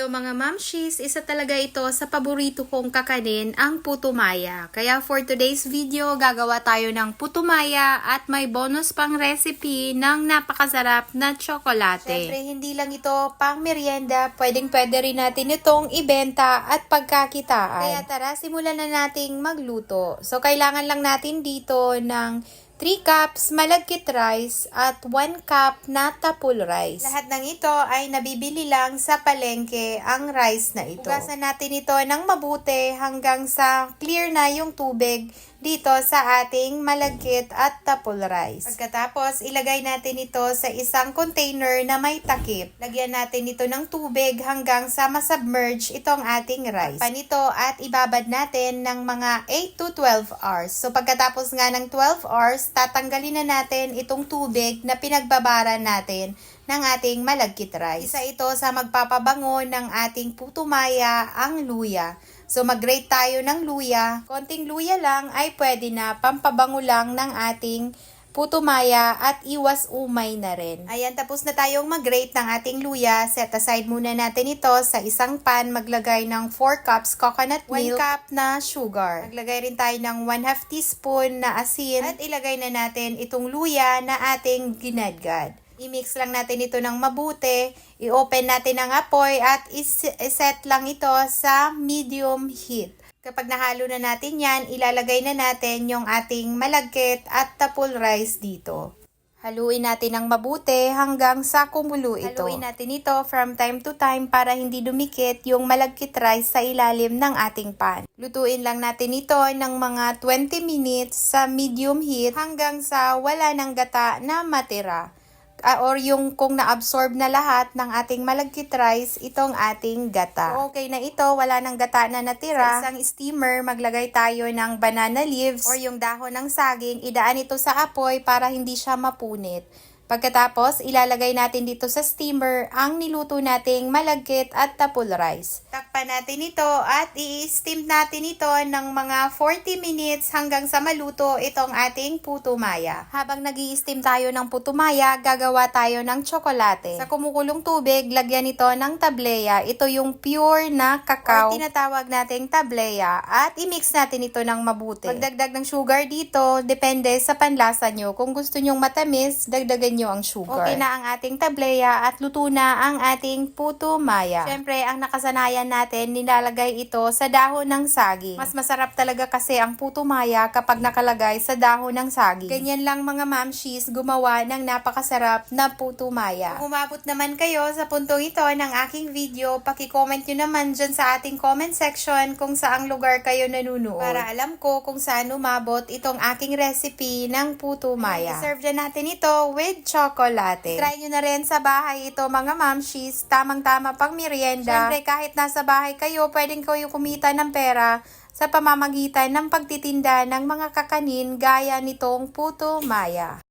Hello mga mamshis, isa talaga ito sa paborito kong kakanin, ang puto maya. Kaya for today's video, gagawa tayo ng puto maya at may bonus pang recipe ng napakasarap na tsokolate. Siyempre, hindi lang ito pang merienda, pwede rin natin itong ibenta at pagkakitaan. Kaya tara, simulan na nating magluto. So, kailangan lang natin dito ng 3 cups malagkit rice at 1 cup na tapul rice. Lahat ng ito ay nabibili lang sa palengke ang rice na ito. Hugasan natin ito ng mabuti hanggang sa clear na yung tubig dito sa ating malagkit at tapul rice. Pagkatapos, ilagay natin ito sa isang container na may takip. Lagyan natin ito ng tubig hanggang sa masubmerge itong ating rice. Takpan ito at ibabad natin ng mga 8 to 12 hours. So pagkatapos nga ng 12 hours, tatanggalin na natin itong tubig na pinagbabaran natin ng ating malagkit rice. Isa ito sa magpapabango ng ating puto maya, ang luya. So mag-grate tayo ng luya. Konting luya lang ay pwede na, pampabango lang ng ating puto maya at iwas umay na rin. Ayan, tapos na tayong mag-grate ng ating luya. Set aside muna natin ito sa isang pan. Maglagay ng 4 cups coconut milk, 1 cup na sugar. Maglagay rin tayo ng 1/2 teaspoon na asin at ilagay na natin itong luya na ating ginadgad. I-mix lang natin ito ng mabuti, i-open natin ang apoy at i-set lang ito sa medium heat. Kapag nahalo na natin yan, ilalagay na natin yung ating malagkit at tapul rice dito. Haluin natin ng mabuti hanggang sa kumulo ito. Haluin natin ito from time to time para hindi dumikit yung malagkit rice sa ilalim ng ating pan. Lutuin lang natin ito ng mga 20 minutes sa medium heat hanggang sa wala ng gata na matira. Or yung kung na-absorb na lahat ng ating malagkit rice, itong ating gata. So, okay na ito, wala ng gata na natira. Sa isang steamer, maglagay tayo ng banana leaves or yung dahon ng saging. Idaan ito sa apoy para hindi siya mapunit. Pagkatapos, ilalagay natin dito sa steamer ang niluto nating malagkit at tapul rice. Takpan natin ito at i-steam natin ito ng mga 40 minutes hanggang sa maluto itong ating puto maya. Habang nag-i-steam tayo ng puto maya, gagawa tayo ng tsokolate. Sa kumukulong tubig, lagyan ito ng tableya. Ito yung pure na cacao, tinatawag nating tableya. At i-mix natin ito ng mabuti. Pagdagdag ng sugar dito, depende sa panlasa nyo. Kung gusto nyong matamis, dagdagan nyo ang sugar. Okay na ang ating tableya at luto na ang ating puto maya. Siyempre, ang nakasanayan natin, nilalagay ito sa dahon ng saging. Mas masarap talaga kasi ang puto maya kapag nakalagay sa dahon ng saging. Ganyan lang mga mamshis gumawa ng napakasarap na puto maya. Kung umabot naman kayo sa puntong ito ng aking video, paki-comment nyo naman dyan sa ating comment section kung saang lugar kayo nanunood. Para alam ko kung saan umabot itong aking recipe ng puto maya. I-serve na natin ito with chocolate. Try nyo na rin sa bahay ito mga mamshis. Tamang-tama pang merienda. Siyempre kahit nasa bahay kayo, pwedeng kayo kumita ng pera sa pamamagitan ng pagtitinda ng mga kakanin gaya nitong puto maya.